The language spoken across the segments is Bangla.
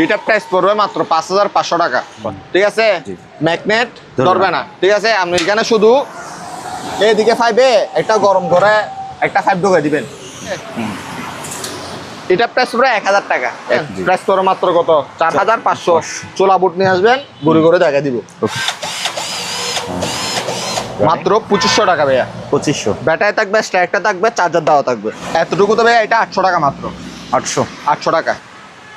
এটা প্রাইস পড়বে মাত্র 5500 টাকা। ঠিক আছে, ম্যাগনেট ধরবে না। ঠিক আছে, আপনি এখানে শুধু এইদিকে 5-এ একটা গরম করে একটা 5 ঢুকে দিবেন। এটা প্রাইস পড়বে 1000 টাকা। প্রাইস পড়বে মাত্র কত? 4500। চোলা বুট নিয়ে আসবেন, ঘুরে ঘুরে দেখা দিব। মাত্র 2500 টাকা ভাইয়া। 2500 ব্যাটারি থাকবে, স্ট্রাইকটা থাকবে, চার্জার দেওয়া থাকবে। এতটুকু তো ভাইয়া এটা 800 টাকা মাত্র। 800 টাকা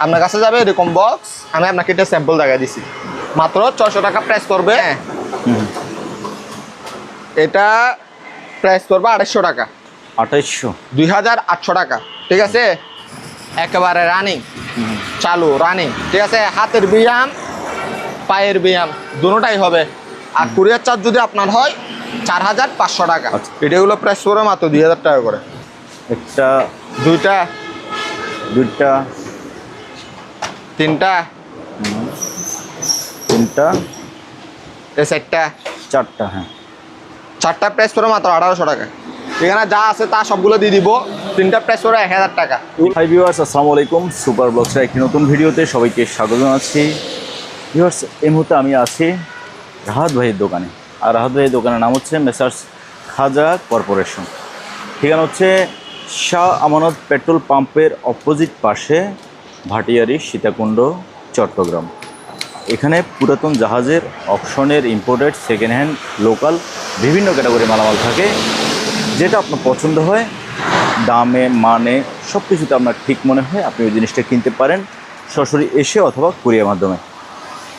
আপনার কাছে যাবে এরকম বক্স। আমি আপনাকে এটা স্যাম্পল দেখা দিছি, মাত্র 600 টাকা প্রাইস করবে। এটা প্রাইস করবে 250 টাকা। 2800 টাকা। ঠিক আছে, একেবারে রানিং, চালু রানিং। ঠিক আছে, হাতের ব্যায়াম পায়ের ব্যায়াম দুটোটাই হবে। আর কুরিয়ার চার্জ যদি আপনার হয় 4500 টাকা। এটা হলো প্রাইস পড়বে মাত্র 2000 টাকা করে। একটা, দুইটা, তিনটা, এই চারটা, হ্যাঁ, চারটা প্রাইস পড়বে মাত্র 1800 টাকা। এখানে যা আছে তা সবগুলো দিয়ে দিব। তিনটা প্রাইস পড়বে 1000 টাকা। হাই ভিউয়ার্স, আসসালামু আলাইকুম। সুপার ব্লগসের একটি নতুন ভিডিওতে সবাইকে স্বাগত জানাচ্ছি। ভিউয়ার্স, এই মুহূর্তে আমি আছি রাহাত ভাইয়ের দোকানে। আর রাহাত ভাইয়ের দোকানের নাম হচ্ছে মেসার্স খাজা কর্পোরেশন। ঠিকানা হচ্ছে শাহ আমানত পেট্রোল পাম্পের অপোজিট পাশে, ভাটিয়ারি, সীতাকুণ্ড, চট্টগ্রাম। এখানে পুরাতন জাহাজের, অকশনের, ইম্পোর্টেড, সেকেন্ড হ্যান্ড, লোকাল বিভিন্ন ক্যাটাগরি মালামাল থাকে। যেটা আপনার পছন্দ হয়, দামে মানে সব কিছুতে আপনার ঠিক মনে হয়, আপনি ওই জিনিসটা কিনতে পারেন সরাসরি এসে অথবা কুরিয়ার মাধ্যমে।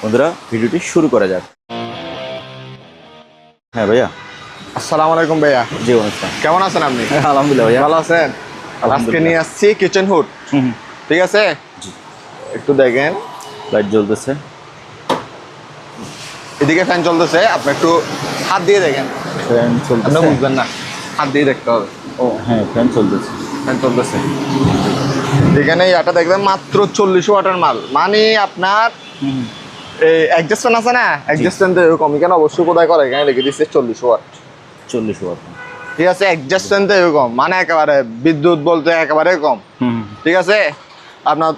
বন্ধুরা, ভিডিওটি শুরু করা যাক। হ্যাঁ ভাইয়া, আসসালামু আলাইকুম ভাইয়া। জি অনুষ্ঠান, কেমন আছেন আপনি? আলহামদুলিল্লাহ ভাইয়া, ভালো আছেন? আজকে নিয়ে আসছি কিচেন হুড। ঠিক আছে, একটু দেখেন। লাইট জ্বলতেছে, এদিকে ফ্যান চলতেছে, আপনি একটু হাত দিয়ে দেখেন। ফ্যান চলতেছে, আপনি বুঝবেন না, হাত দিয়ে দেখতে হবে। ও হ্যাঁ, ফ্যান চলতেছে, ফ্যান চলতেছে। এখানে এটা দেখবেন মাত্র 40 ওয়াটের মাল। মানে আপনার এই অ্যাডজাস্ট ফ্যান আছে না, অ্যাডজাস্ট ফ্যান এরকম। এখানে অবশ্যই কোথায় করে, এখানে লিখে দিচ্ছে 40 ওয়াট। 40 ওয়াট। ঠিক আছে, অ্যাডজাস্ট ফ্যান এরকম, মানে একেবারে বিদ্যুৎ বলতে একেবারে কম। ঠিক আছে, আপনার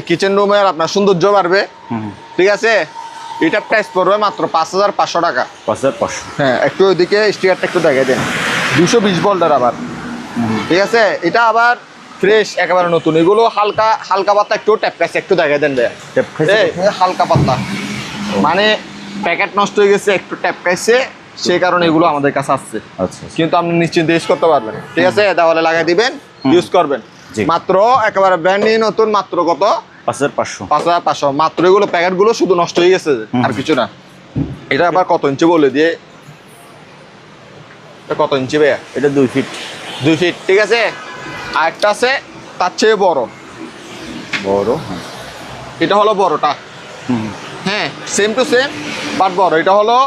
কিচেন রুমের আপনার সৌন্দর্য বাড়বে। ঠিক আছে, এটা প্রাইস পড়বে মাত্র 5500 টাকা। 5500। হ্যাঁ, একটু ওইদিকে স্টিকারটা একটু দেখে দেন। 220 ভোল্টের আবার। ঠিক আছে, এটা আবার ফ্রেশ, একেবারে নতুন। এগুলো হালকা হালকা পাতলা, একটু ট্যাপ খাইছে, একটু দেখে দেন। হালকা পাতলা মানে প্যাকেট নষ্ট হয়ে গেছে, একটু ট্যাপ খাইছে, সেই কারণে এগুলো আমাদের কাছে আসছে। আচ্ছা, কিন্তু আপনি নিশ্চিন্তে ইউজ করতে পারবেন। ঠিক আছে, দেওয়ালে লাগাই দিবেন, ইউজ করবেন। মাত্র একেবারে ব্র্যান্ড নিউ নতুন, মাত্র কত? 5500 মাত্র। এগুলো প্যাকেট গুলো শুধু নষ্ট হয়ে গেছে, আর কিছু না। এটা আবার কত ইঞ্চি বলে দিয়ে, কত ইঞ্চি ভাইয়া? এটা 2 ফিট। 2 ফিট। ঠিক আছে, আর একটা আছে তার চেয়ে বড়। এটা হলো বড়টা। হ্যাঁ, সেম টু সেম বাট বড়। এটা হলো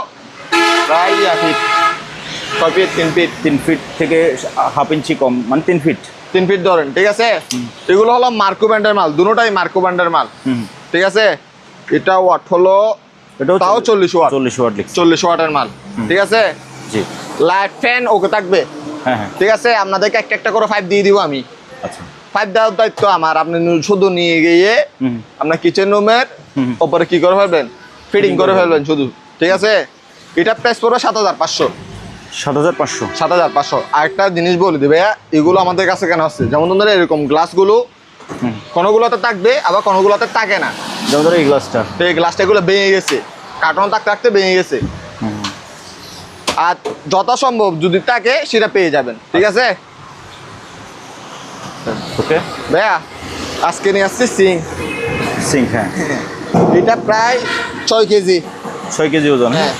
প্রায় 6 ফিট, 3 ফিট। 3 ফিট থেকে হাফ ইঞ্চি কম, মানে 3 ফিট। 3 ফিট ধরেন। ঠিক আছে, এগুলো হলো মার্কো ব্র্যান্ডের মাল, দুটোটাই মার্কো ব্র্যান্ডের মাল। ঠিক আছে, এটা ওয়াট হলো, তাও 40 ওয়াট। 40 ওয়াটের মাল। ঠিক আছে, জি। লাইট ফ্যান ওকে থাকবে। হ্যাঁ হ্যাঁ, ঠিক আছে, আপনাদেরকে একটা একটা করে 5 দিয়ে দিব আমি। আচ্ছা, 5 দেওয়ার দায়িত্ব আমার। আপনি শুধু নিয়ে গিয়ে আপনার কিচেন রুমের উপরে কি করে ফেলবেন, ফিটিং করে ফেলবেন শুধু। ঠিক আছে, এটা প্রাইস পড়বে 7500। 7500। আরেকটা জিনিস বলে দিবে, এগুলো আমাদের কাছে কেন আসছে, যেমন ধরুন এরকম গ্লাসগুলো কোনোগুলোতে থাকবে, আবার কোনোগুলোতে থাকে না। যেমন ধরো এই গ্লাসটা, এই গ্লাসটা এগুলো ভেঙে গেছে, কার্টন থাকতে থাকতে ভেঙে গেছে। আর যথাসম্ভব যদি থাকে সেটা পেয়ে যাবেন। ঠিক আছে, ওকে ভাইয়া আজকে নিয়ে আসছি সিঙ্ক। হ্যাঁ, এটা প্রায় 6 কেজি। 6 কেজি ওজন। হ্যাঁ,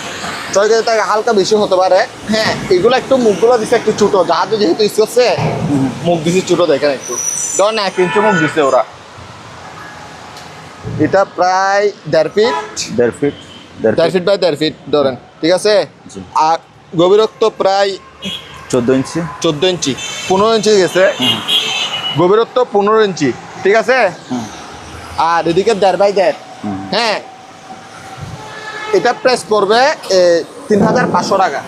6 কেজি থেকে হালকা বেশি হতে পারে। হ্যাঁ, এগুলো একটু মুখগুলো দিচ্ছে একটু ছোট, জাহাজ যেহেতু ইউজ করছে মুখ দিচ্ছে ছোট। দেখেন একটু ধরেন 1 ইঞ্চি মুখ দিচ্ছে ওরা। এটা প্রায় 1.5 ফিট। 1.5 ফিট বাই 1.5 ফিট ধরেন। ঠিক আছে, আর গভীরত্ব প্রায় 14 ইঞ্চি। 15 ইঞ্চি গেছে গভীরত্ব, 15 ইঞ্চি। ঠিক আছে, আর এদিকে 1.5 বাই 1.5। হ্যাঁ, এটা প্রাইস পড়বে 3500 টাকা।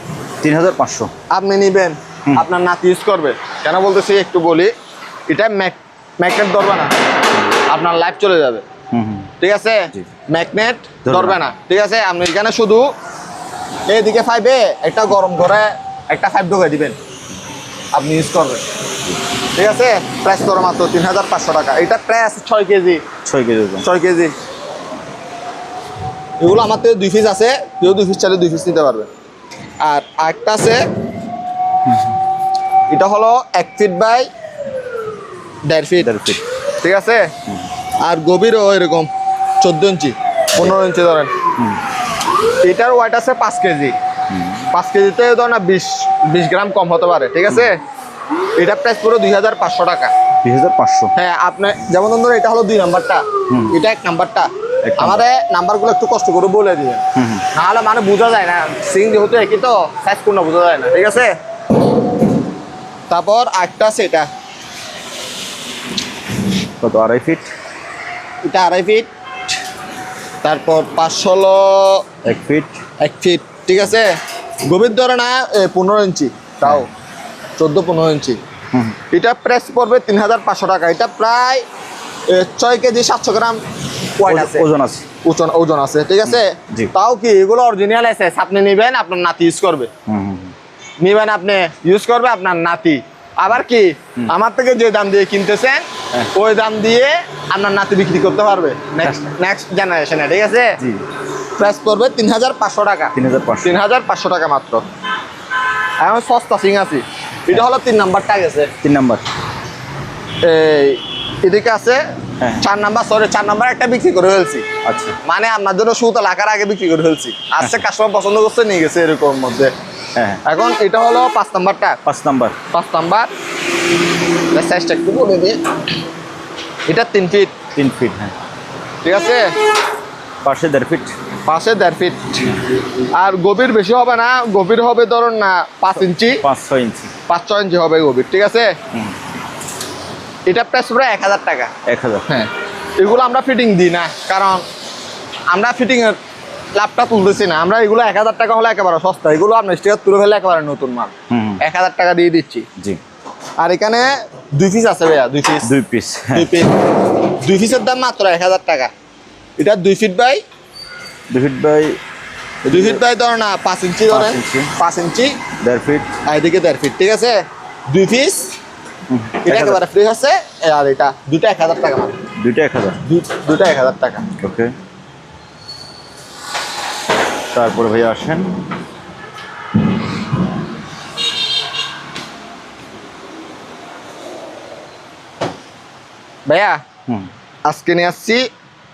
3500 আপনি নিবেন, আপনার নাতি ইউজ করবে। কেন বলতেছি একটু বলি, এটা ম্যাগনেট ধরবে না, আপনার লাইফ চলে যাবে। ঠিক আছে, জি। ম্যাগনেট ধরবে ধরবে না। না, ঠিক আছে। আপনি এখানে শুধু এইদিকে ফাইভে একটা গরম করে একটা ফাইভ ঢুকে দিবেন, আপনি ইউজ করবেন, ঠিক আছে। প্রাইস করে মাত্র 3500 টাকা। এটা প্রাইস 6 কেজি, 6 কেজি ওজন। 6 কেজি। এগুলো আমার থেকে 2 পিস আছে, কেউ 2 পিস চাইলে 2 পিস নিতে পারবে। আর আরেকটা আছে, এটা হলো 1 ফিট বাই 1.5 ফিট, 1.5 ফিট। ঠিক আছে। আর গভীরও এরকম 14 ইঞ্চি 15 ইঞ্চি ধরেন। এটার ওয়েট আছে 5 কেজি। 5 কেজিতে ধরেন 20 গ্রাম কম হতে পারে, ঠিক আছে। এটা প্রাইস পুরো 2500 টাকা। 2500। হ্যাঁ, আপনি যেমন ধরুন এটা হলো 2 নাম্বারটা, এটা 1 নাম্বারটা। আমাদের নাম্বারগুলো একটু কষ্ট করে বলে দিবেন, নাহলে মানে বোঝা যায় না। সিং যেহেতু একই তো সাইজ কোনটা বোঝা যায় না, ঠিক আছে। তারপর আরেকটা আছে, এটা কত? 2.5 ফিট। এটা 2.5 ফিট। তারপর 516 1 ফিট। 1 ফিট, ঠিক আছে। গভীর ধরে না 15 ইঞ্চি, তাও 14-15 ইঞ্চি। এটা প্রাইস পড়বে 3500 টাকা। এটা প্রায় 6 কেজি 700 গ্রাম ওয়েট আছে, ওজন আছে। ওজন আছে, ঠিক আছে। জি। তাও কি এগুলো অরিজিনাল আছে। আপনি নেবেন, আপনার নাতি ইউজ করবে, নিবেন আপনি ইউজ করবে আপনার নাতি। আবার কি আমার থেকে যে দাম দিয়ে কিনতেছেন ওই দাম দিয়ে আপনার নাতি বিক্রি করতে পারবে নেক্সট জেনারেশনে, ঠিক আছে। জি। প্রাইস পড়বে 3500 টাকা। 3500 টাকা মাত্র। এখন সস্তা সিং আছি। এটা হলো 3 নাম্বারটা গেছে। 3 নাম্বার। এই এদিকে আছে হ্যাঁ। 4 নাম্বার, সরি 4 নাম্বার একটা বিক্রি করে ফেলছি। আচ্ছা। মানে আপনার জন্য সুতা লাখার আগে বিক্রি করে ফেলছি। আসছে কাস্টমার পছন্দ করছে, নিয়ে গেছে এরকম মধ্যে। হ্যাঁ। এখন এটা হলো 5 নাম্বারটা। 5 নাম্বার। 5 নাম্বার সাইজটা একটু বলে দিই। এটা 3 ফিট। 3 ফিট, হ্যাঁ। ঠিক আছে। পাশে 1.5 ফিট। পাশে 1.5 ফিট। আর গভীর বেশি হবে না, গভীর হবে ধরুন না 5 ইঞ্চি, 5-6 ইঞ্চি। 5-6 ইঞ্চি হবে গভীর, ঠিক আছে। এটা প্রাইস পুরো 1000 টাকা। 1000। হ্যাঁ, এগুলো আমরা ফিটিং দিই না, কারণ আমরা ফিটিং এর লাভটা তুলতেছি না। আমরা এগুলো 1000 টাকা হলে একেবারে সস্তা। এগুলো আপনার স্টিকার তুলে ফেলে একেবারে নতুন মাল 1000 টাকা দিয়ে দিচ্ছি। জি। আর এখানে 2 পিস আছে ভাইয়া, 2 পিস। 2 পিস। 2 পিস, 2 পিসের দাম মাত্র 1000 টাকা। এটা 2 feet by 2 feet by 2 feet by ধরেন না 5 ইঞ্চি ধরেন, 5 ইঞ্চি 1.5 ফিট। আর এদিকে 1.5 ফিট, ঠিক আছে। 2 পিস। এটা একেবারে ফ্রি আছে। আর এটা দুটো 1000 টাকা মাত্র। দুইটা 1000। দুটো 1000 টাকা। ওকে। তারপরে ভাই আসেন। ভাইয়া আজকে নিয়ে আসছি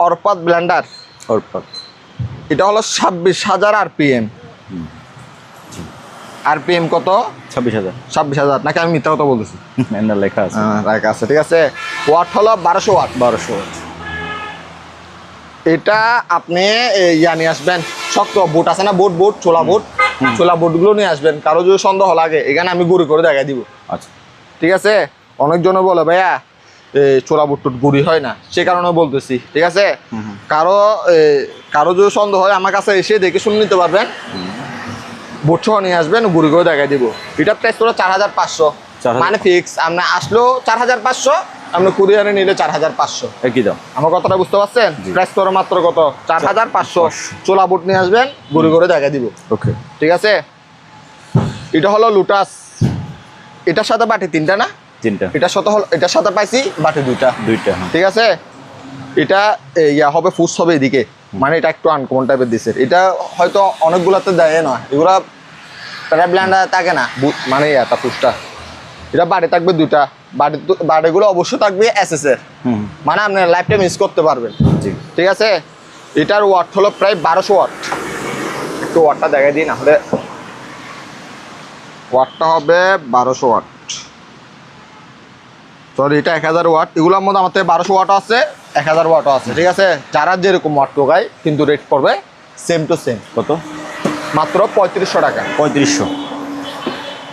অরপাত ব্লেন্ডার। অরপাত। এটা হলো 26,000 আরপিএম। আরপিএম কত? 26,000। 26,000 নাকি আমি মিথ্যা কথা বলতেছি? এন্ডার লেখা আছে। লেখা আছে, ঠিক আছে। ওয়াট হলো 1200 ওয়াট। 1200 ওয়াট। এটা আপনি ইয়া নিয়ে আসবেন, শক্ত বোট আছে না, বোট ছোলা বোটগুলো নিয়ে আসবেন। কারো যদি সন্দেহ লাগে এখানে আমি গুঁড়ি করে দেখাই দিব। আচ্ছা, ঠিক আছে। অনেকজনে বলে ভাইয়া ছোলা বুট টুট গুঁড়ি হয় না, সে কারণে বলতেছি, ঠিক আছে। কারো যদি সন্দেহ হয় আমার কাছে এসে দেখে শুনে নিতে পারবেন। বুট সহ নিয়ে আসবেন, গুঁড়ি করে দেখাই দিব। এটা প্রাইস পুরো 4500, মানে ফিক্স। আপনি আসলেও 4500, আপনি কুরিয়ারে নিলে 4500, একই দাম। আমার কথাটা বুঝতে পারছেন? প্রাইস করে মাত্র কত? 4500। ছোলা বুট নিয়ে আসবেন, গুঁড়ি করে দেখাই দিব। ওকে, ঠিক আছে। এটা হলো লুটাস। এটার সাথে বাটি 3টা না? 3টা। এটার সাথে পাইছি বাটি 2টা। ঠিক আছে। এটা ইয়া হবে, ফুস হবে এদিকে, মানে এটা একটু আনকমন টাইপের দিছে। এটা হয়তো অনেকগুলাতে দেয় না, এগুলা প্যারা ব্ল্যান্ডার থাকে না, মানে এটা ফুসটা। এটা বাড়ি থাকবে 2টা, বাড়িগুলো অবশ্যই থাকবে এসএস এর, মানে আপনি লাইফ টাইম ইউজ করতে পারবেন। ঠিক আছে। এটার ওয়াট হলো প্রায় 1200 ওয়াট। একটু ওয়াটটা দেখাই দিই, না হলে ওয়াটটা হবে 1200 ওয়াট। সরি, এটা 1000 ওয়াট। এগুলোর মধ্যে আমার থেকে 1200 ওয়াটও আছে, 1000 ওয়াটও আছে। ঠিক আছে। যারা যেরকম ওয়াট টোকায়, কিন্তু রেট পড়বে সেম টু সেম। কত? মাত্র 3500 টাকা। 3500।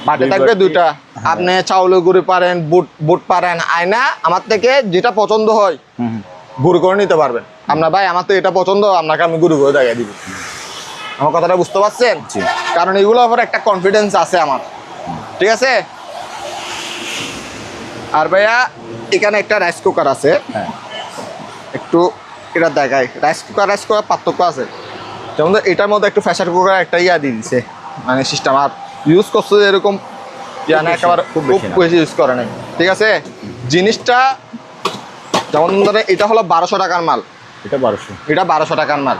বাটে থাকবে 2টা। আপনি চাউলে গুঁড়ি পারেন, বুট পারেন, আয়না আমার থেকে যেটা পছন্দ হয় গুঁড়ি করে নিতে পারবেন। আপনার ভাই আমার তো এটা পছন্দ, আপনাকে আমি গুঁড়ি করে দেখাই দিব। আমার কথাটা বুঝতে পারছেন? কারণ এগুলোর উপর একটা কনফিডেন্স আছে আমার। ঠিক আছে। আর ভাইয়া এখানে একটা রাইস কুকার আছে, একটু এটা দেখায় রাইস কুকার পার্থক্য আছে। যেমন এটার মধ্যে একটু প্রেসার কুকার একটা ইয়া দিয়ে দিচ্ছে, মানে সিস্টেম। আর ইউজ করছে এরকম ইয়া না, একেবারে খুব বেশি ইউজ করে নাই। ঠিক আছে, জিনিসটা যেমন ধরেন এটা হলো 1200 টাকার মাল, এটা 1200, এটা 1200 টাকার মাল।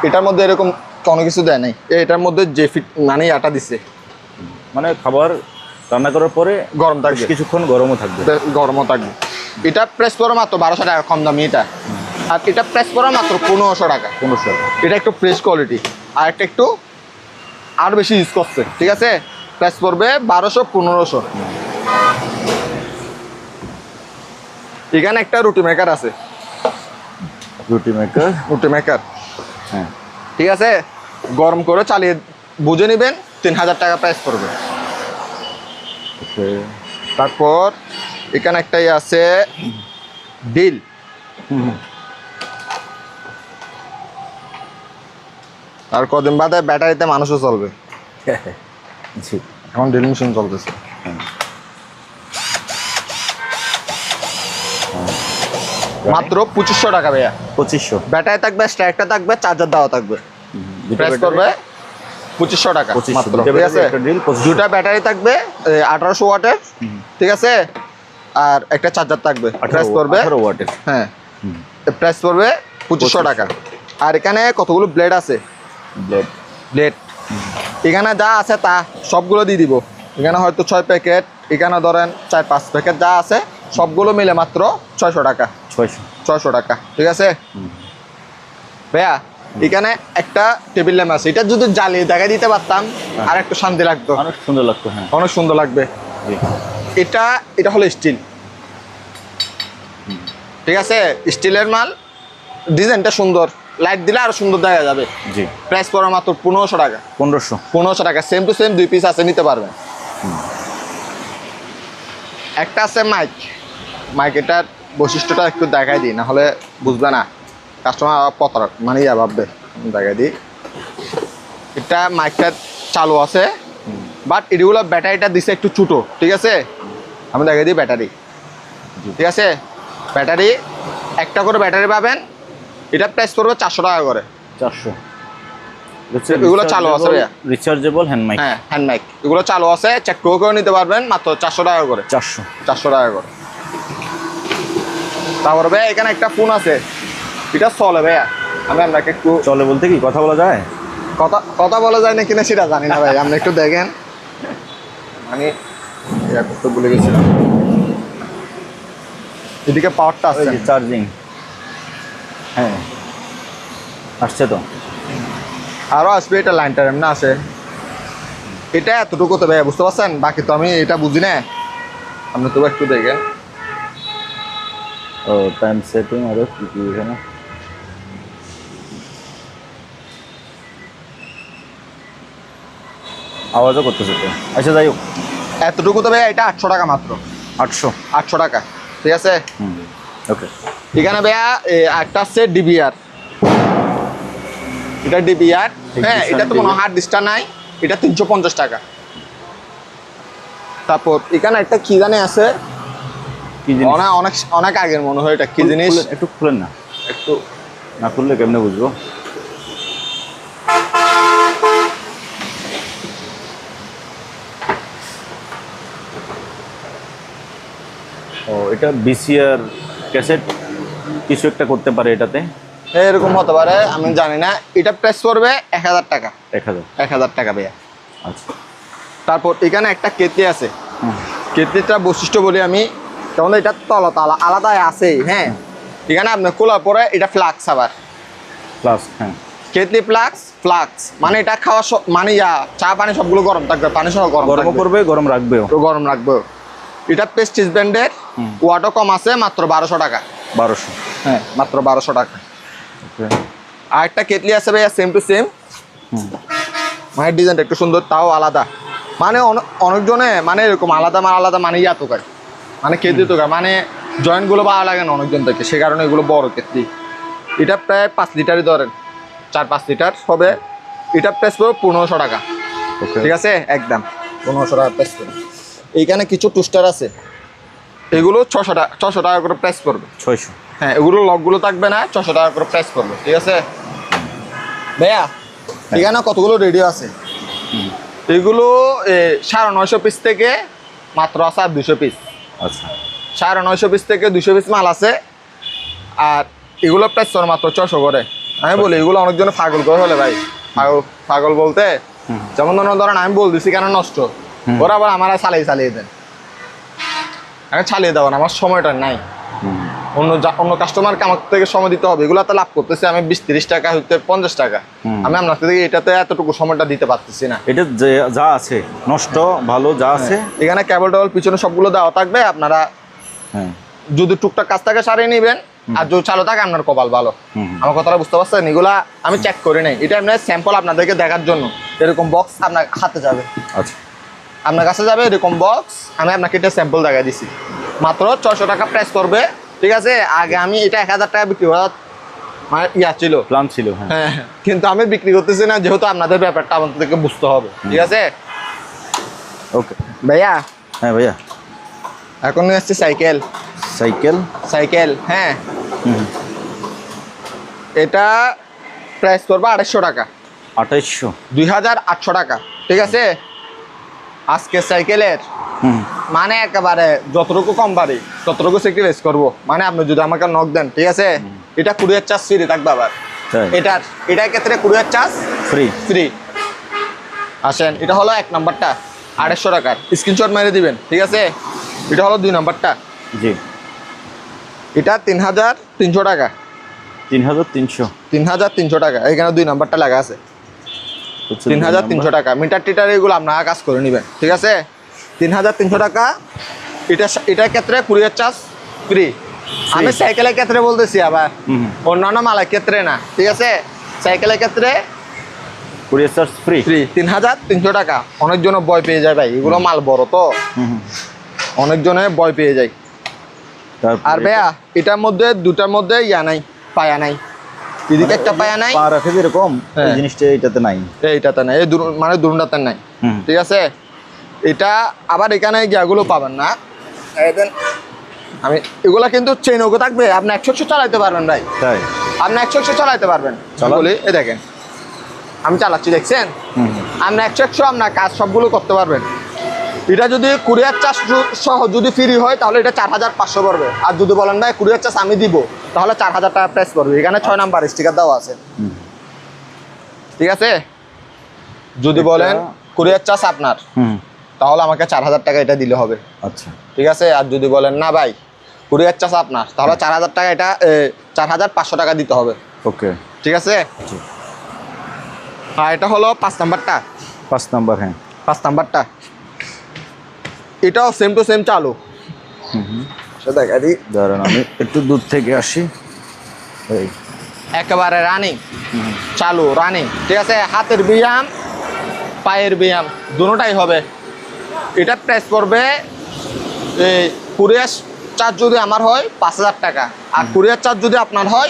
এটার মধ্যে এরকম কোনো কিছু দেয় নাই, এটার মধ্যে যে ফিট মানে আটা দিচ্ছে, মানে খাবার রান্না করার পরে গরম থাকবে, কিছুক্ষণ গরমও থাকবে, গরমও থাকবে। এটা প্রেস করা মাত্র 1200 টাকা, কম দামি এটা। আর এটা প্রেস করা মাত্র 1500 টাকা। 1500 টাকা। এটা একটু ফ্রেশ কোয়ালিটি, আর একটা একটু আর বেশি ইউজ করছে। ঠিক আছে, প্রেস পড়বে 1200-1500। এখানে একটা রুটি মেকার আছে, রুটি মেকার। হ্যাঁ, ঠিক আছে, গরম করে চালিয়ে বুঝে নেবেন, 3000 টাকা প্রাইস পড়বে। ওকে। তারপর এখানে একটাই আছে ডিল, আর কদিন বাদে ব্যাটারিতে মানুষও চলবে। জি, এখন ড্রিল মেশিন চলতেছে। মাত্র 2500 টাকা ভাইয়া। 2500। ব্যাটারি থাকবে, স্ট্রাইকটা থাকবে, চার্জার দেওয়া থাকবে। প্রেস করবে 2500 টাকা মাত্র। ঠিক আছে, দুটা ব্যাটারি থাকবে 1800 ওয়াটের। ঠিক আছে, আর একটা চার্জার থাকবে। প্রেস করবে 18 ওয়াটের। হ্যাঁ, প্রেস করবে 2500 টাকা। আর এখানে কতগুলো ব্লেড আছে, ব্লেড এখানে যা আছে তা সবগুলো দিয়ে দিব। এখানে হয়তো 6 প্যাকেট, এখানে ধরেন 4-5 প্যাকেট যা আছে সবগুলো মিলে মাত্র 600 টাকা। 600 টাকা। ঠিক আছে ভাইয়া, এখানে একটা টেবিল ল্যাম্প আছে, এটা যদি জ্বালিয়ে দেখা দিতে পারতাম আর একটু শান্তি লাগতো, অনেক সুন্দর লাগতো। হ্যাঁ, অনেক সুন্দর লাগবে। এটা হলো স্টিল। ঠিক আছে, স্টিলের মাল, ডিজাইনটা সুন্দর, লাইট দিলে আরো সুন্দর দেখা যাবে। জি, প্রাইস পড়ে মাত্র 1500 টাকা। 1500 টাকা, সেম টু সেম 2 পিস আছে, নিতে পারবেন। একটা আছে মাইক, এটার বৈশিষ্ট্যটা একটু দেখাই দিই, না হলে বুঝবে না, কাস্টমার প্রতারক মানে ইয়া ভাববে। দেখাই দিই, এটা মাইকটা চালু আছে, বাট এগুলো ব্যাটারিটা দিছে একটু ছোটো। ঠিক আছে, আমি দেখাই দিই ব্যাটারি। ঠিক আছে, ব্যাটারি একটা করে ব্যাটারি পাবেন। এটা প্রাইস করবে 400 টাকা করে। 400। এগুলো চালু আছে ভাইয়া, রিচার্জেবল হ্যান্ড মাইক। হ্যাঁ, হ্যান্ড মাইক, এগুলো চালু আছে, চেক করে নিতে পারবেন মাত্র 400 টাকা করে। 400 টাকা করে। তারপরে ভাইয়া এখানে একটা ফোন আছে, এটা চলে ভাইয়া, আমি আপনাকে একটু চলে বলতে কি কথা বলা যায়? কথা বলা যায় না কিনা সেটা জানি না ভাই, আপনি একটু দেখেন। আমি ইয়া করতে ভুলে গেছিলাম। এদিকে পাওয়ারটা আছে, চার্জিং। হ্যাঁ, আসছে তো, আরও আসবে। এটা লাইনটা এমনি আছে, এটা এতটুকু তো ভাই, বুঝতে পারছেন? বাকি তো আমি এটা বুঝি না, আপনি তো একটু দেখেন। ও টাইম সেটিং আরো কি কি এখানে। আওয়াজও করতেছে তো। আচ্ছা, যাই হোক, এতটুকু তো ভাই, এটা 800 টাকা মাত্র। 800 টাকা। ঠিক আছে, ওকে। এখানে ভাইয়া একটা আছে ডিবিআর, এটা ডিবিআর। হ্যাঁ, এটা তো মনে হয় হার্ড ডিস্কটা নাই, এটা 350 টাকা। তারপর এখানে একটা কি জানে আছে, কি জিনিস? অনেক আগের মনে হয়, এটা কি জিনিস একটু খুলেন না, একটু না খুললে কেমনে বুঝবো? ও, এটা বিসিআর ক্যাসেট কিছু একটা করতে পারে এটাতে, এরকম হতে পারে, আমি জানি না। এটা প্রাইস পড়বে 1000 টাকা। 1000 টাকা ভাইয়া। আচ্ছা। তারপর এখানে একটা কেতলি আছে, কেতলিটা বৈশিষ্ট্য বলি আমি, যেমন এটা তলা আলাদা আছে। হ্যাঁ, এখানে আপনি খোলার পরে এটা ফ্লাক্স, আবার প্লাস। হ্যাঁ, কেতলি ফ্লাক্স মানে এটা খাওয়া মানে চা পানি সবগুলো গরম থাকবে, পানি সহ গরম করবে, গরম রাখবে। এটা প্রেস্টিজ ব্র্যান্ডের, ওয়াটও কম আছে, মাত্র 1200 টাকা। 1200। হ্যাঁ, মাত্র 1200 টাকা। আর একটা কেতলি আছে ভাইয়া, সেম টু সেম, মানে ডিজাইনটা একটু সুন্দর, তাও আলাদা। মানে অনেকজনে মানে এরকম আলাদা মানে ইয়া তোকায়, মানে কেতলি তোকায়, মানে জয়েন্টগুলো ভালো লাগে না অনেকজন থেকে, সে কারণে এগুলো বড় কেতলি। এটা প্রায় 5 লিটারই ধরেন, 4-5 লিটার হবে। এটা প্রাইস পড়বে 1500 টাকা। ঠিক আছে, একদম 1500 টাকা প্রাইস পড়বে। এইখানে কিছু টুস্টার আছে, এগুলো 600 টাকা করে প্রাইস পড়বে। 600। হ্যাঁ এগুলো লকগুলো থাকবে না, 600 টাকা করে প্রাইস করবে, ঠিক আছে ভাইয়া। এখানে কতগুলো রেডিও আছে, এগুলো 950 পিস থেকে মাত্র আছে আর 200 পিস। আচ্ছা 950 পিস থেকে 200 পিস মাল আছে, আর এগুলো প্রাইস করে মাত্র 600 করে। আমি বলি এগুলো অনেকজনে পাগল করে হলে ভাই, পাগল বলতে যেমন ধরেন আমি বল দিছি কেন নষ্ট, ওরা আবার আমার চালিয়ে দেন, আমি চালিয়ে দেওয়া আমার সময়টা নাই, অন্য কাস্টমারকে আমার থেকে সময় দিতে হবে, এগুলো তো লাভ করতেছি আমি 20-30 টাকা হইতে 50 টাকা, আমি আপনার থেকে এটাতে এতটুকু সময়টা দিতে পারতেছি না। এটা যা আছে নষ্ট ভালো যা আছে, এখানে কেবল টেবল পিছনে সবগুলো দেওয়া থাকবে, আপনারা যদি টুকটাক কাজ থাকে সারিয়ে নেবেন, আর যদি চালু থাকে আপনার কপাল ভালো। আমার কথাটা বুঝতে পারছেন? এগুলা আমি চেক করি নাই, এটা এমনি স্যাম্পল আপনাদেরকে দেখার জন্য। এরকম বক্স আপনার হাতে যাবে, আচ্ছা আপনার কাছে যাবে এরকম বক্স, আমি আপনাকে এটা স্যাম্পল দেখা দিছি, মাত্র 600 টাকা প্রাইস করবে, ঠিক আছে। আগে আমি এটা 1000 টাকা বিক্রি করা মানে ছিল, প্ল্যান ছিল, হ্যাঁ, কিন্তু আমি বিক্রি করতেছি না, যেহেতু আপনাদের ব্যাপারটা আমাদেরকে বুঝতে হবে, ঠিক আছে ওকে ভাইয়া। হ্যাঁ ভাইয়া, এখন নিয়ে আসছি সাইকেল, হ্যাঁ এটা প্রাইস করবো 250 টাকা, 2800 টাকা, ঠিক আছে। আজকে সাইকেলের মানে একেবারে যতটুকু কম পারি ততটুকু স্যাক্রিফাইস করবো, মানে আপনি যদি আমাকে নক দেন, ঠিক আছে, এটা কুরিয়ার চার্জ ফ্রি থাকবে, আবার এটার ক্ষেত্রে কুরিয়ার চার্জ ফ্রি। আসেন, এটা হলো 1 নম্বরটা 250 টাকার, স্ক্রিনশট মেরে দিবেন, ঠিক আছে। এটা হলো 2 নম্বরটা, জি এটা 3300 টাকা, 3300 টাকা, এখানে 2 নম্বরটা লাগা আছে, 3300 টাকা। মিটার টিটার এগুলো আপনারা কাজ করে নেবেন, ঠিক আছে। 3300 টাকা, এটার ক্ষেত্রে কুরিয়ার চার্জ ফ্রি। আমি সাইকেলের ক্ষেত্রে বলতেছি, আবার অন্যান্য মালের ক্ষেত্রে না, ঠিক আছে। সাইকেলের ক্ষেত্রে কুরিয়ার চার্জ ফ্রি 3300 টাকা। অনেকজনে ভয় পেয়ে যায় ভাই, এগুলো মাল বড় তো, অনেকজনে ভয় পেয়ে যায়। আর ভাইয়া এটার মধ্যে দুটার মধ্যে পায়া নাই, এদিকে একটা পায়া নাই, পা রাখে যেরকম এই জিনিসটা এইটাতে নাই, এই মানে দুটাতে নাই, ঠিক আছে। এটা আবার এখানে গিয়াগুলো পাবেন না, আমি এগুলা কিন্তু চেইনও থাকবে, আপনি 100 চালাইতে পারবেন ভাই, তাই আপনি 100 চালাইতে পারবেন। বলি এই দেখেন আমি চালাচ্ছি, দেখছেন, আপনি 100 আপনার কাজ সবগুলো করতে পারবেন। এটা যদি কুরিয়ার চার্জ সহ যদি ফ্রি হয় তাহলে এটা 4500 পড়বে, আর যদি বলেন ভাই কুরিয়ার চার্জ আমি দিব তাহলে 4000 টাকা প্রাইস পড়বে। এখানে 6 নাম্বার স্টিকার দেওয়া আছে, ঠিক আছে। যদি বলেন কুরিয়ার চার্জ আপনার, তাহলে আমাকে 4000 টাকা এটা দিলে হবে, আচ্ছা, ঠিক আছে। আর যদি বলেন না ভাই কুরিয়ার চার্জ আপনার, তাহলে 4000 টাকা, এটা 4500 টাকা দিতে হবে, ওকে, ঠিক আছে। আর এটা হলো 5 নাম্বারটা, 5 নাম্বার, হ্যাঁ 5 নাম্বারটা, এটাও সেম টু সেম চালু। দেখা দিই, দাঁড়ান আমি একটু দূর থেকে আসি, একেবারে রানিং চালু, রানিং, ঠিক আছে। হাতের ব্যায়াম পায়ের ব্যায়াম দুটোটাই হবে। এটা প্রাইস পড়বে, কুরিয়ার চার্জ যদি আমার হয় 5000 টাকা, আর কুরিয়ার চার্জ যদি আপনার হয়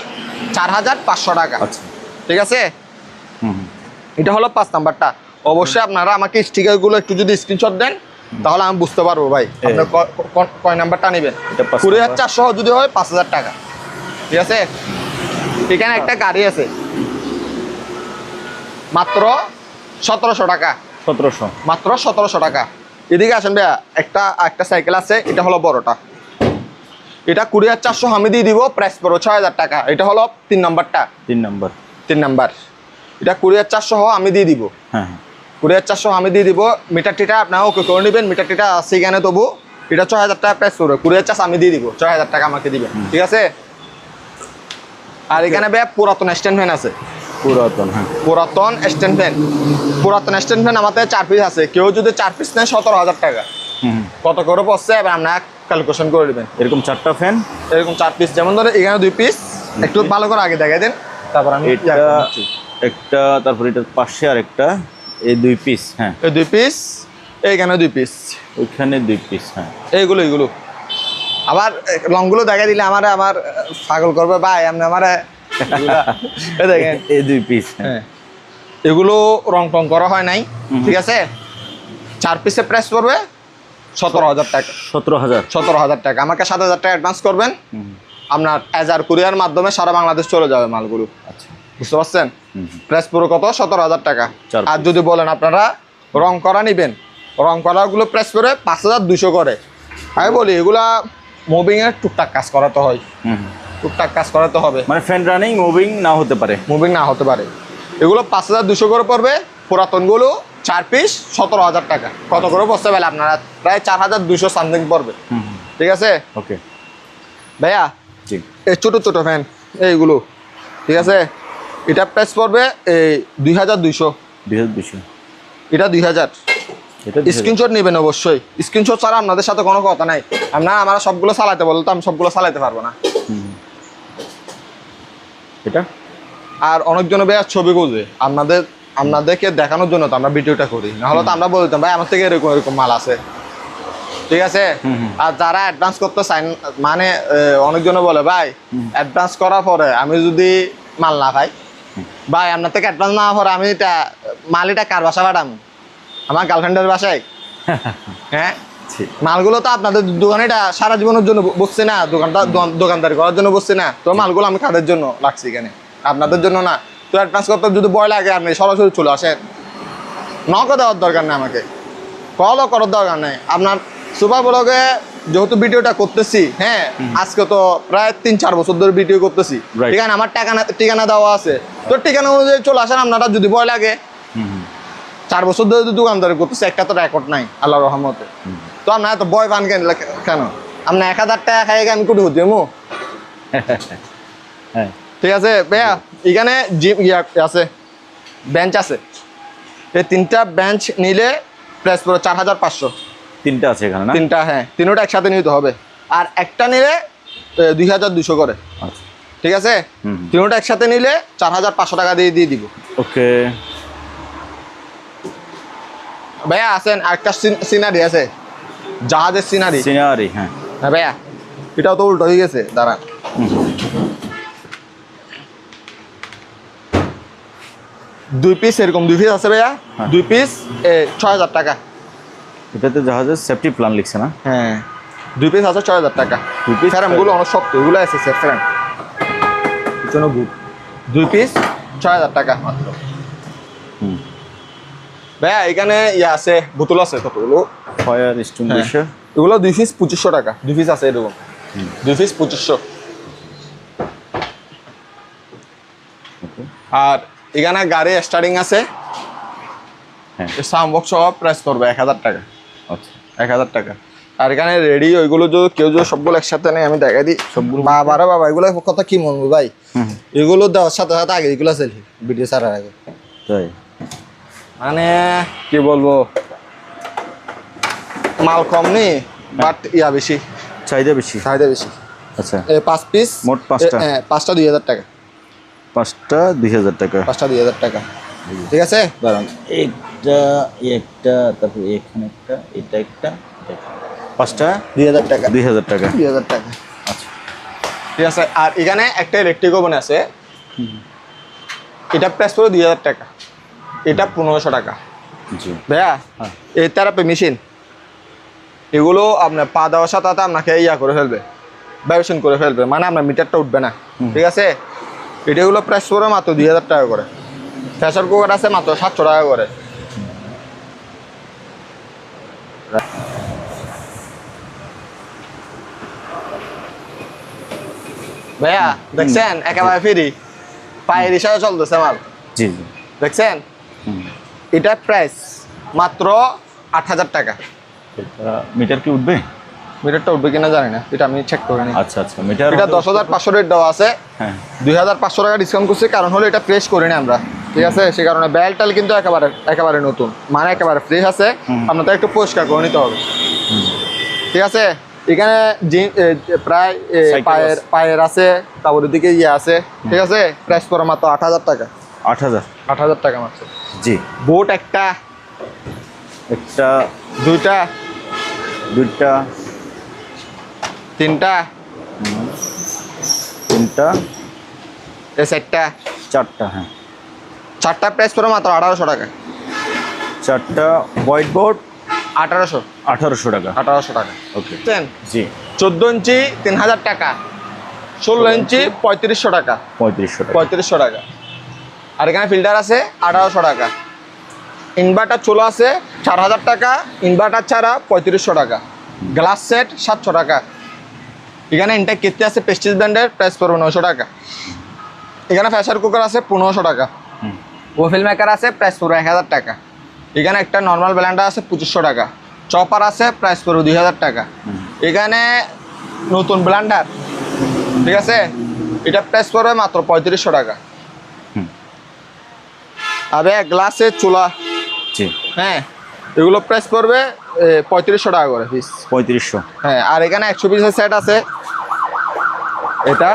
4500 টাকা, আচ্ছা, ঠিক আছে। এটা হলো 5 নাম্বারটা। অবশ্যই আপনারা আমাকে স্টিকারগুলো একটু যদি স্ক্রিনশট দেন তাহলে আমি বুঝতে পারবো ভাই আপনি কয় নাম্বারটা নেবেন। কুরিয়ার চার্জ সহ যদি হয় 5000 টাকা, ঠিক আছে। এখানে একটা গাড়ি আছে মাত্র 1700 টাকা, 1700, মাত্র 1700 টাকা। এদিকে আসেন ভাইয়া, একটা সাইকেল আছে, এটা হলো বড়টা, এটা কুরিয়ার চার্জ সহ আমি দিয়ে দিব, প্রাইস পড়ো 6000 টাকা। এটা হলো 3 নাম্বারটা, 3 নাম্বার, এটা কুরিয়ার চার্জ সহ আমি দিয়ে দিব, হ্যাঁ কুরিয়ার চার্জ সহ আমি দিয়ে দিব। মিটার টিটা আপনারা ওকে করে নেবেন, মিটার টিটা আছে এখানে, তবু এটা 6000 টাকা প্রাইস পড়বে, কুরিয়ার চার্জ আমি দিয়ে দিব, 6000 টাকা আমাকে দিবেন, ঠিক আছে। আর এখানে ভাইয়া পুরাতন স্ট্যান্ড ফ্যান আছে, পুরাতন স্ট্যান্ড ফ্যান আমাদের 4 পিস আছে। কেউ যদি 4 পিস নেয় 17000 টাকা, কত করে পড়ছে এবার আপনারা ক্যালকুলেশন করে নেবেন। এরকম 4টা ফ্যান, এরকম 4 পিস, যেমন ধরে এখানে 2 পিস, একটু ভালো করে আগে দেখাই দেন, তারপর আমি একটা, তারপর এটার পাশে আর একটা, এই 2 পিস, হ্যাঁ এই 2 পিস, এইখানে 2 পিস, ওইখানে 2 পিস, হ্যাঁ এইগুলো আবার রংগুলো দেখাই দিলে আমার পাগল করবে ভাই, আপনি আমার দেখেন এই 2 পিস, হ্যাঁ এগুলো রং টং করা হয় নাই, ঠিক আছে। 4 পিসের প্রাইস পড়বে 17000 টাকা, 17000 টাকা। আমাকে 7000 টাকা অ্যাডভান্স করবেন, আপনার এজার কুরিয়ার মাধ্যমে সারা বাংলাদেশ চলে যাবে মালগুলো। আচ্ছা, বুঝতে পারছেন? হুম, প্রাইস পুরো কত? 17,000 টাকা। চার আর যদি বলেন আপনারা রং করা নেবেন, রং করাগুলো প্রাইস পড়ে 5,200 করে। আমি বলি এগুলা মুভিং এর টুকটাক কাজ করাতে হয়, হুম। টুকটাক কাজ করাতে হবে, মানে ফ্যান রানিং মুভিং না হতে পারে। মুভিং না হতে পারে। এগুলো 5,200 করে পড়বে। পুরাতনগুলো 4 পিস 17,000 টাকা। কত করে বসতে পারলে আপনারা? প্রায় 4,200 সামথিং পড়বে। হুম, ঠিক আছে ওকে, ভাইয়া? জি। এই ছোট ছোট ফ্যান এইগুলো, ঠিক আছে, এটা প্রাইস পড়বে এই 2,200। 2,200, এটা 2,000। এটা স্ক্রিনশট নেবেন অবশ্যই। স্ক্রিনশট ছাড়া আপনাদের সাথে কোনো কথা নাই। আমরা সবগুলো চালাতে বললে তো আমি সবগুলো চালাতে পারবো না। হুম। এটা আর অনেকজন ভাই ছবি খুঁজে আপনাদেরকে দেখানোর জন্য তো আমরা ভিডিওটা করি, না হলে তো আমরা বলতাম ভাই আমার থেকে এরকম এরকম মাল আছে, ঠিক আছে। আর যারা অ্যাডভান্স করতে চান, মানে অনেকজন বলে ভাই অ্যাডভান্স করার পরে আমি যদি মাল না পাই, ভাই আপনার থেকে অ্যাডভান্স না পরে আমি এটা মাল এটা কার বাসা পাঠাম? আমার গার্লফ্রেন্ডের বাসায়? হ্যাঁ, মালগুলো তো আপনাদের দোকানে এটা সারা জীবনের জন্য বসছে না, দোকানদারি করার জন্য বসছে না। তো মালগুলো আমি কাদের জন্য রাখছি এখানে? আপনাদের জন্য না। তো অ্যাডভান্স করতে যদি ভয় লাগে আপনি সরাসরি চলে আসেন, নকও দেওয়ার দরকার নেই, আমাকে কলও করার দরকার নেই। আপনার সুপার ব্লগে যেহেতু ভিডিওটা করতেছি, হ্যাঁ, আজকে তো প্রায় 3-4 বছর ধরে ভিডিও করতেছি, ঠিক আছে, আমার ঠিকানা দেওয়া আছে। তো ঠিকানা অনুযায়ী চলে আসেন আপনারা। যদি ভয় লাগে, 4 বছর ধরে যদি দোকানদারি করতেছি, একটা তো রেকর্ড নাই আল্লাহর রহমতে। তো আপনার এত ভয় পান কেন? আপনার 1,000 টাকা খাই আমি কুটু হতে হ্যাঁ, ঠিক আছে ভাইয়া? এখানে জিম আছে, বেঞ্চ আছে। এই 3টা বেঞ্চ নিলে প্রাইস পড়ে 4,500। 3টা আছে এখানে না? 3টা, হ্যাঁ, 3টা একসাথে নিতে হবে। আর একটা নিলে 2,200 করে। আচ্ছা, ঠিক আছে, 3টা একসাথে নিলে 4,500 টাকা দিয়ে দিব। ওকে ভাইয়া আছেন, আরেকটা সিনারি আছে, জাহাজের সিনারি। সিনারি, হ্যাঁ হ্যাঁ ভাইয়া, এটাও তো উল্টো হয়ে গেছে, দাঁড়ান। 2 পিস, এরকম 2 পিস আছে ভাইয়া। 2 পিস 6,000 টাকা। এটাতে জাহাজের সেফটি প্ল্যান লিখছে না? হ্যাঁ, 2 পিস আছে 6,000 টাকা। 2 পিস ফ্রেমগুলো অনেক শক্ত, এগুলো আছে সেফ ফ্রেম, পিছনে গুড। 2 পিস 6,000 টাকা মাত্র। ভাইয়া এখানে আছে, বোতল আছে কতগুলো, ফায়ার এক্সটিংগুইশার। এগুলো 2 পিস 2,500 টাকা। 2 পিস আছে এরকম, 2 পিস 2,500। আর এখানে গাড়ি স্টার্টিং আছে, হ্যাঁ, সাউন্ড বক্স সহ প্রাইস পড়বে 1,000 টাকা। আচ্ছা, 1,000 টাকা। আর এখানে রেডি, ওইগুলো যদি কেউ যদি সবগুলো একসাথে নেই, আমি দেখাই দিই সবগুলো। বাবা এগুলো কথা কি মনে ভাই, এগুলো দেওয়ার সাথে সাথে আগে এগুলো আছে ভিডিও ছাড়ার আগে। তাই মানে কি বলবো, মাল কম নেই, বাট ইয়া বেশি, চাহিদা বেশি। চাহিদা বেশি। আচ্ছা, 5 পিস, মোট 5টা। হ্যাঁ, 5টা 2,000 টাকা। 5টা 2,000 টাকা। 5টা 2,000 টাকা, ঠিক আছে। দাঁড়ান, একটা তারপর এখানে একটা, এটা একটা, 5টা 2,000 টাকা। 2,000 টাকা। 2,000 টাকা, আচ্ছা, ঠিক আছে। আর এখানে একটা ইলেকট্রিক ওভেন আছে, এটা প্রাইস পড়ে 2,000 টাকা। এটা 1,500 টাকা। জি ভাইয়া, হ্যাঁ, এই থেরাপি মেশিন, এগুলো আপনার পা দেওয়ার সাথে সাথে আপনাকে ইয়া করে ফেলবে, ভাইব্রেশন করে ফেলবে, মানে আপনার মিটারটা উঠবে না, ঠিক আছে। এটাগুলো প্রাইস পড়ে মাত্র 2,000 টাকা করে। প্রেসার কুকার আছে মাত্র 700 টাকা করে। ভাইয়া দেখছেন, একেবারে ফ্রি, পায়ের হিসাবে চলতেছে মাল, জি জি, দেখছেন। এটা প্রাইস মাত্র 8,000 টাকা। এটা মিটার কি উঠবে? মিটারটা উঠবে কিনা জানি না, এটা আমি চেক করে নিই। আচ্ছা আচ্ছা, মিটার এটা 10,500 রেট দেওয়া আছে। হ্যাঁ, 2,500 টাকা ডিসকাউন্ট করছি, কারণ হলো এটা ফ্রেশ করিনি আমরা, ঠিক আছে। সে কারণে বেলটাল কিন্তু একেবারে নতুন, মানে একেবারে ফ্রেশ আছে। আপনাদের একটু পরিষ্কার করে নিতে হবে, ঠিক আছে। এখানে প্রায় পায়ের আছে, তারপরের দিকে ইয়ে আছে, ঠিক আছে। প্রাইস পড়ে মাত্র 8,000 টাকা। 8,000। 8,000 টাকা মাত্র। জি, বোট একটা, দুইটা, 3টা, 4টা, 4টা, হ্যাঁ, 4টা প্রাইস পড়ে মাত্র 1,800 টাকা। 4টা হোয়াইট বোর্ড 1,800 1800 টাকা। 1,800 টাকা। ওকে, বুঝছেন? জি, 14 ইঞ্চি 3,000 টাকা। 16 ইঞ্চি 3500 টাকা। 3500 টাকা। 3500 টাকা। আর এখানে ফিল্টার আছে 1800 টাকা। ইনভার্টার চলো আছে 4000 টাকা, ইনভার্টার ছাড়া 3500 টাকা। গ্লাস সেট 700 টাকা। এখানে ইনটেক কিস্তি আছে প্রেস্টিজ ব্র্যান্ডের, প্রাইস পড়বে 900 টাকা। এখানে প্রেসার কুকার আছে 1500 টাকা। ওয়েফেল মেকার আছে, প্রাইস পড়বে 1000 টাকা। এখানে একটা নর্মাল ব্লেন্ডার আছে 2500 টাকা। চপার আছে, প্রাইস পড়বে 2000 টাকা। এখানে নতুন ব্লেন্ডার, ঠিক আছে, এটা প্রাইস পড়বে মাত্র 3500 টাকা। আবে গ্লাসের চুলা, জি হ্যাঁ, এগুলো প্রাইস পড়বে 3500 টাকা করে পিস। 3500। হ্যাঁ, আর এখানে 100 পিসের সেট আছে, এটা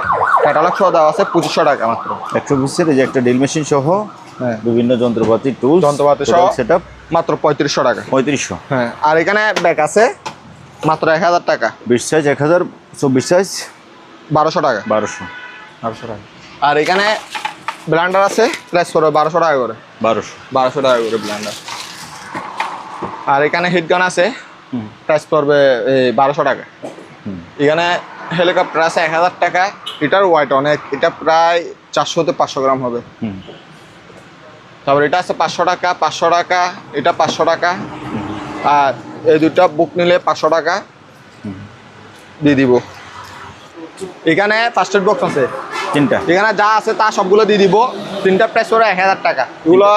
ক্যাটালগ সহ দেওয়া আছে 2500 টাকা মাত্র। 100 পিসের এই যে একটা ড্রিল মেশিন সহ হ্যাঁ, বিভিন্ন যন্ত্রপাতি টুল যন্ত্রপাতি সহ সেটআপ মাত্র 3500 টাকা। 3500। হ্যাঁ, আর এখানে ব্যাগ আছে মাত্র 1000 টাকা। 20 সাইজ 1000, 24 সাইজ 1200 টাকা। 1200। 1200 টাকা। আর এখানে ব্লেন্ডার আছে, প্রাইস পড়বে 1200 টাকা করে। 1200 টাকা করে ব্লেন্ডার। আর এখানে হিট গান আছে, প্রাইস পড়বে 1200 টাকা। এখানে হেলিকপ্টার আছে 1000 টাকা। এটার ওয়েট অনেক, এটা প্রায় 400 থেকে 500 গ্রাম হবে। তারপর এটা আছে 500 টাকা, 500 টাকা, এটা 500 টাকা। আর এই দুটা বুক নিলে 500 টাকা দিয়ে দিব। এখানে ফার্স্ট এড বক্স আছে 3টা। এখানে যা আছে তা সবগুলো দিয়ে দিব। 3টা প্রাইস পড়বে 1000 টাকা। এগুলো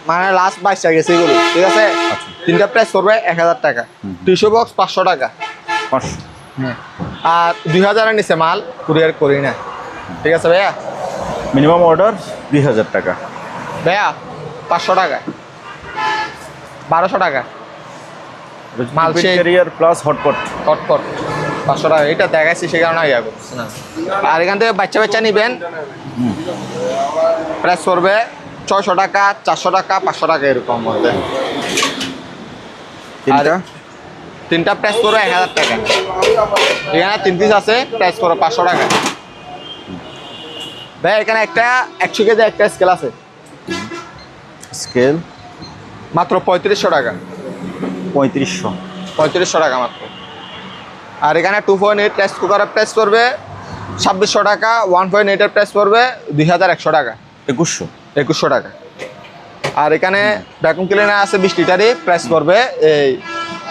মানে লাস্ট 22 গেছে এগুলো, ঠিক আছে। 3টা প্রাইস পড়বে 1000 টাকা। টিস্যু বক্স 500 টাকা। 500। আর 2000 এর নিচে মাল কুরিয়ার করি না, ঠিক আছে ভাইয়া। মিনিমাম অর্ডার 2000 টাকা। ভাইয়া 500 টাকা, 1200 টাকা মাল সেই ক্যারিয়ার প্লাস হটপট। হটপট 500 টাকা। এটা দেখাইছি সে কারণে ইয়া করছে না। আর এখান থেকে বাচ্চা বাচ্চা নিবেন, প্রাইস পড়বে 600 টাকা, 400 টাকা, 500 টাকা এরকম মধ্যে। 3টা প্রাইস পড়বে 1000 টাকা। এখানে 3 পিস আছে, প্রাইস পড়বে 500 টাকা। ভাই এখানে একটা 100 কেজি একটা স্কেল আছে, স্কেল মাত্র 3500 টাকা। 3500 টাকা মাত্র। আর এখানে 2.8 রাইস কুকারের প্রাইস পড়বে 2600 টাকা। 1.8 এর প্রাইস পড়বে 2100 টাকা। 2100 টাকা। আর এখানে ভ্যাকুম ক্লিনার আছে 20 লিটারই, প্রাইস পড়বে এই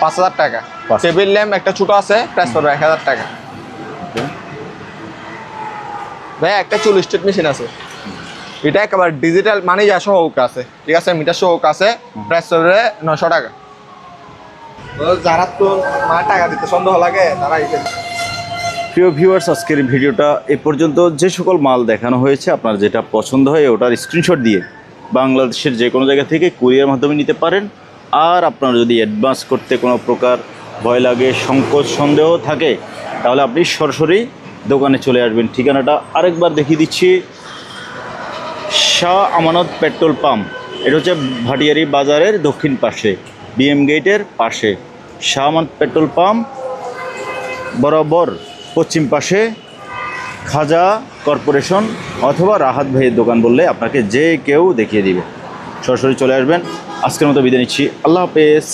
5000 টাকা। টেবিল ল্যাম্প একটা ছোট আছে, প্রাইস পড়বে 1000 টাকা। ভাই একটা চুল স্টেট মেশিন আছে, এটা একেবারে ডিজিটাল মানি যা সহ আছে, ঠিক আছে, মিটার সহ আছে, প্রাইস পড়বে 900 টাকা। যারা তো মা টাকা দিতে সন্দেহ লাগে তারা প্রিয় ভিউয়ার্স, আজকের ভিডিওটা এ পর্যন্ত। যে সকল মাল দেখানো হয়েছে আপনার যেটা পছন্দ হয় ওটার স্ক্রিনশট দিয়ে বাংলাদেশের যে কোনো জায়গা থেকে কুরিয়ার মাধ্যমে নিতে পারেন। আর আপনার যদি অ্যাডভান্স করতে কোনো প্রকার ভয় লাগে, সংকোচ, সন্দেহ থাকে, তাহলে আপনি সরাসরি দোকানে চলে আসবেন। ঠিকানাটা আরেকবার দেখিয়ে দিচ্ছি, শাহ আমানত পেট্রোল পাম্প। এটা হচ্ছে ভাটিয়ারি বাজারের দক্ষিণ পাশে, বিএম গেটের পাশে শাহ আমানত পেট্রোল পাম্প বরাবর পশ্চিম পাশে খাজা কর্পোরেশন অথবা রাহাত ভাইয়ের দোকান বললে আপনাকে যে কেউ দেখিয়ে দিবে। সরাসরি চলে আসবেন। আজকের মতো বিদায় নিচ্ছি। আল্লাহ হাফেজ।